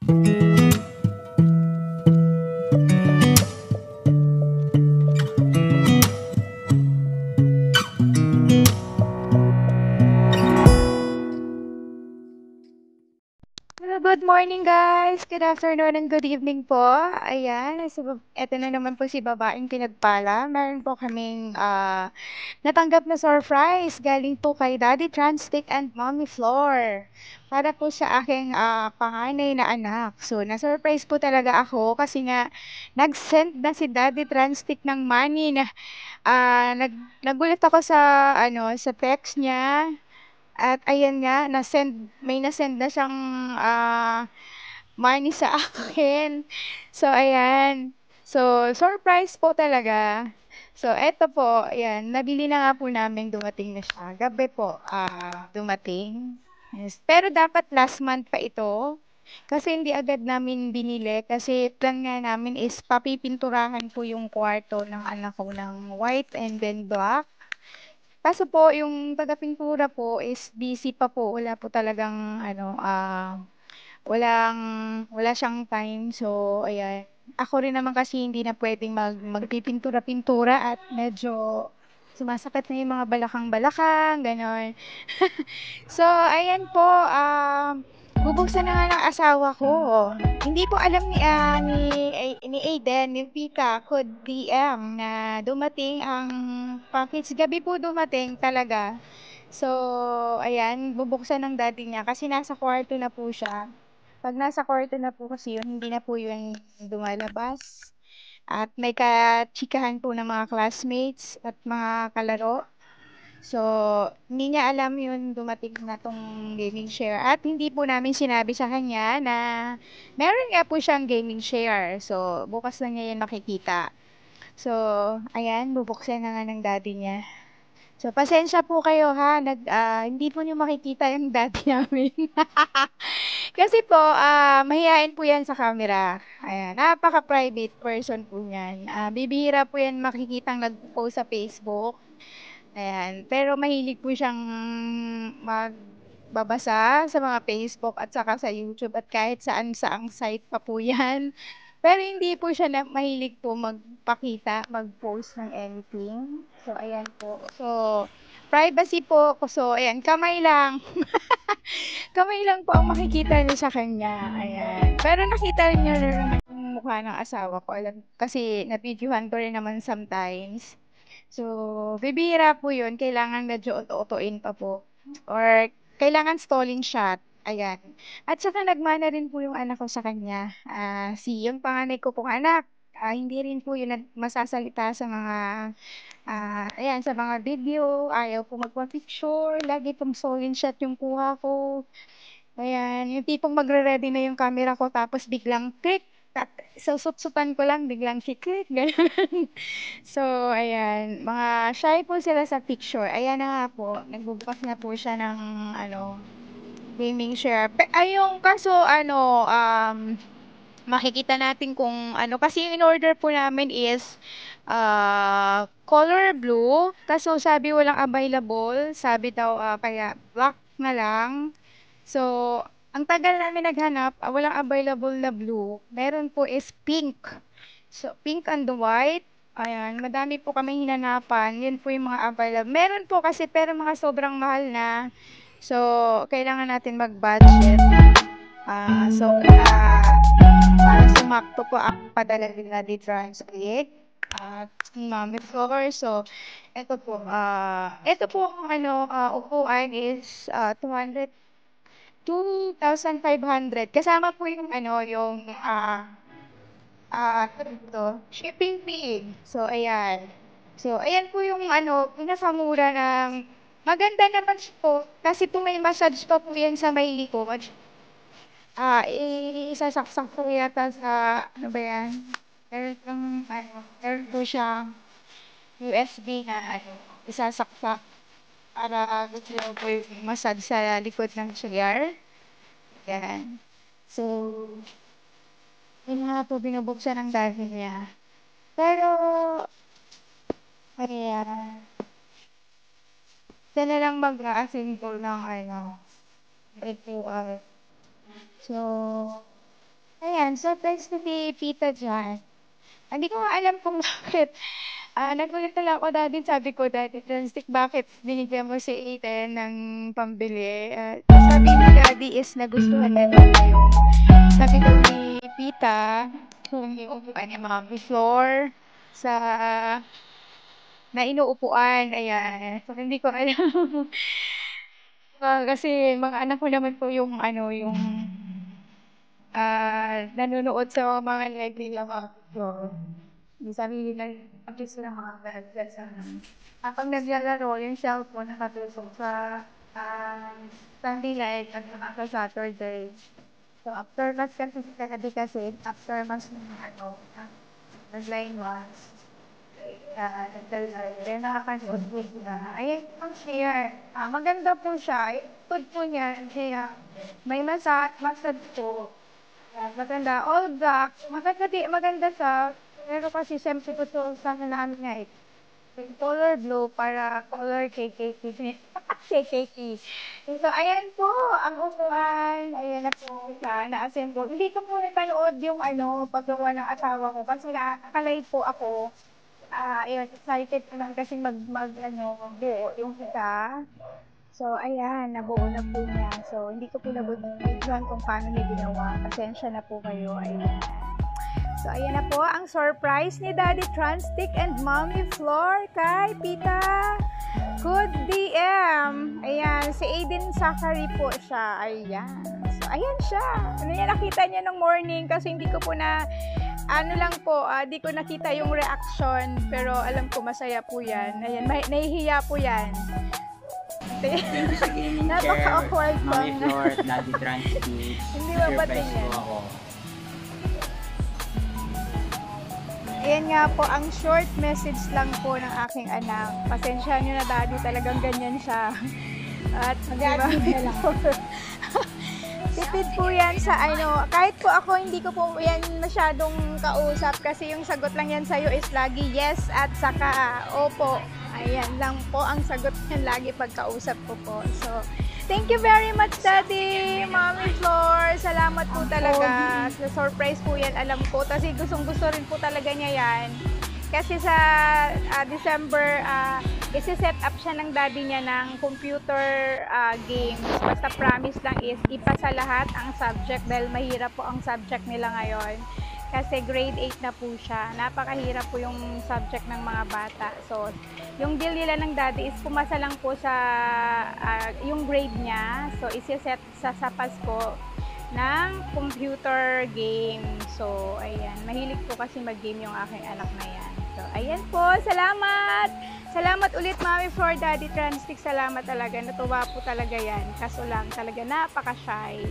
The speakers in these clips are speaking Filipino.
Hello, good morning guys! Good afternoon and good evening po. Ayan, eto na naman po si babaeng pinagpala. Meron po kaming natanggap na surprise galing po kay Daddy Transtic and Mommy Floor. Para po sa aking panganay na anak. So, na-surprise po talaga ako kasi nga nag-send na si Daddy Transtic ng money na nagulat ako sa sa text niya. At ayan nga, may na-send na siyang money sa akin. So, ayan. So, surprise po talaga. So, eto po, ayan, nabili na nga po namin, dumating na siya. Gabi po, dumating. Yes. Pero dapat last month pa ito. Kasi hindi agad namin binili. Kasi plan nga namin is papipinturahan po yung kwarto ng anak ko ng white and then black. Kaso po yung taga-pintura po is busy pa po, wala po talagang walang wala siyang time. So, ayan. Ako rin naman kasi hindi na puwedeng magpipintura-pintura at medyo sumasakit na yung mga balakang-balakang, gano'n. So, ayan po, bubuksan na nga ng asawa ko. Hindi po alam ni Aiden, yung tita ko DM na dumating ang package. Gabi po dumating talaga. So, ayan, bubuksan ng daddy niya kasi nasa kwarto na po siya. 'Pag nasa kwarto na po kasi yun, hindi na po yun lumalabas. At may kachikahan po ng mga classmates at mga kalaro. So, hindi niya alam yun dumating na 'tong gaming chair at hindi po namin sinabi sa kanya na meron nga po siyang gaming chair. So, bukas lang niya yun makikita. So, ayan, bubuksan na nga ng daddy niya. So, pasensya po kayo ha, hindi po niyo makikita yung daddy namin. Kasi po, mahiyain po yan sa camera. Ayan, napaka-private person po niyan. Bibihira po yan makikitang nagpo-post sa Facebook. Ayan, pero mahilig po siyang magbabasa sa mga Facebook at saka sa YouTube at kahit saan-saang site pa po 'yan. Pero hindi po siya mahilig po magpakita, mag-post ng anything. So, ayan po. So, privacy po. So, ayan, kamay lang. Kamay lang po ang makikita niyo sa kanya, ayan. Pero nakita niyo na naman yung mukha ng asawa ko, alam kasi na-videohan ko rin naman sometimes. So, bibihira po 'yun, kailangan medyo uto-utuin pa po or kailangan stalling shot, ayan. At saka nagmana rin po yung anak ko sa kanya, yung panganay ko pong anak, hindi rin po 'yun masasalita sa mga, ayan, sa mga video, ayaw po magpa-picture, lagi pong stalling shot yung kuha ko. Ayan, yung tipong magre-ready na yung camera ko tapos biglang click, susut-sutan ko lang biglang ki-click, gano'n. So, ayan, mga shy po sila sa picture. Ayan na nga po, nagbubukas na po siya ng gaming chair. Yung kaso makikita natin kung ano, kasi yung in-order po namin is color blue. Kaso sabi walang available, sabi daw kaya black na lang. So, ang tagal namin naghanap, walang available na blue. Meron po is pink. So, pink and white. Ayan, madami po kami hinanapan. Yun po yung mga available. Meron po kasi pero mga sobrang mahal na. So, kailangan natin mag-budget. Para sumakto po ang padala nila ni Translate at Mami Flor. So, ito po ang upuan is 2,500. Kasama po yung ano dito, shipping fee. So, ayan. So, ayan po yung pinakamura ng maganda naman siya po. Kasi po may massage pa po yan sa may likod. Isasaksak po yata sa, ano ba yan? Meron po siyang USB na isasaksak para gusto po yung massage sa likod ng chair. Yan. So, yun nga po binubuksan ng daddy niya. Pero, ayan, siya na lang mag-a-assemble ng ritual. So, ayan, surprise ko si Tita Jan. Hindi ko nga alam kung bakit. Nagulat na lang ako dati, sabi ko, Daddy Drumstick, bakit binigyan mo si Aiden ng pambili? Sabi ni Daddy is nagustuhan na daw yung sabi ko ni Tita, kung yung upuan niya mga floor sa na inuupuan, ayan. So, hindi ko alam. Kasi mga anak ko naman po yung ano, yung nanonood sa mga live nila mga video. Minsan nag-practice sila mga gadgets sa habang naglalaro yung cellphone nakatusok sa Sunday night at saka sa Saturday. So after mas kasi after mas ano nag-line once then nakakanood po siya. Ayun ang share. Maganda po siya. Food po niya. Kaya may massage po. Maganda. All black. Maganda siya. Pero kasi siyempre gusto sa namin nga eh. Color blue para color KKT. KKT. So, ayan po ang upuan. Ayan na po siya. Na-assemble. Hindi ko po napanood yung paggawa ng asawa ko. Kasi nakalay po ako. Ayun, excited ko lang kasi buo yung isa. So, ayan, nabuo na po niya. So, hindi ko po nabudyan kung paano niya ginawa. Pasensya na po kayo. Ayan. So, ayan na po ang surprise ni Daddy Drumstick and Mommy Floor kay Tita Good DM. Ayan, si Aiden Zachary po siya. Ayan. So, ayan siya. Ano yan, nakita niya nung morning kasi hindi ko po di ko nakita yung reaction, pero alam ko masaya po yan. Ayan, nahihiya po yan. Napaka-awkward po. Mommy Floor, Daddy Drumstick. Hindi ba batin yan? Ayan nga po, ang short message lang po ng aking anak. Pasensya nyo na, Daddy, talagang ganyan siya. At diba? Tipid po yan sa kahit po ako hindi ko po yan masyadong kausap kasi yung sagot lang yan sa'yo is lagi yes at saka opo. Ayan lang po ang sagot yan lagi pagkausap ko po. So, thank you very much, Daddy, Mommy Floor. Salamat po talaga. Surprise po yan, alam ko. Kasi gustong-gusto rin po talaga niya yan. Kasi sa December, isi-set up siya ng daddy niya ng computer games. Basta promise lang is ipasa lahat ang subject dahil mahirap po ang subject nila ngayon. Kasi grade 8 na po siya. Napakahirap po yung subject ng mga bata. So, yung deal nila ng daddy is pumasa lang po sa yung grade niya. So, isi-set sa Pasko ng computer game. So, ayan. Mahilig po kasi mag-game yung aking anak na yan. So, ayan po. Salamat! Salamat ulit, Mommy Floor, Daddy Drumstick. Salamat talaga. Natuwa po talaga yan. Kaso lang, talaga napaka-shy.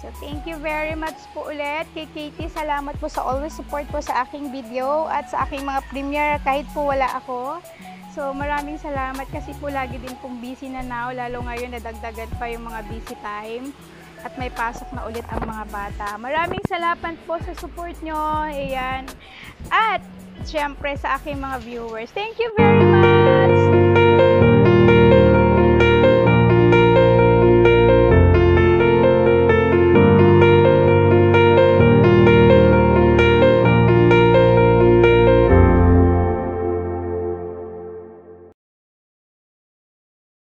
So, thank you very much po ulit kay Katie. Salamat po sa always support po sa aking video at sa aking mga premiere kahit po wala ako. So, maraming salamat kasi po lagi din pong busy na now. Lalo ngayon, nadagdagan pa yung mga busy time. At may pasok na ulit ang mga bata. Maraming salamat po sa support nyo. Ayan. At, syempre, sa aking mga viewers. Thank you very much.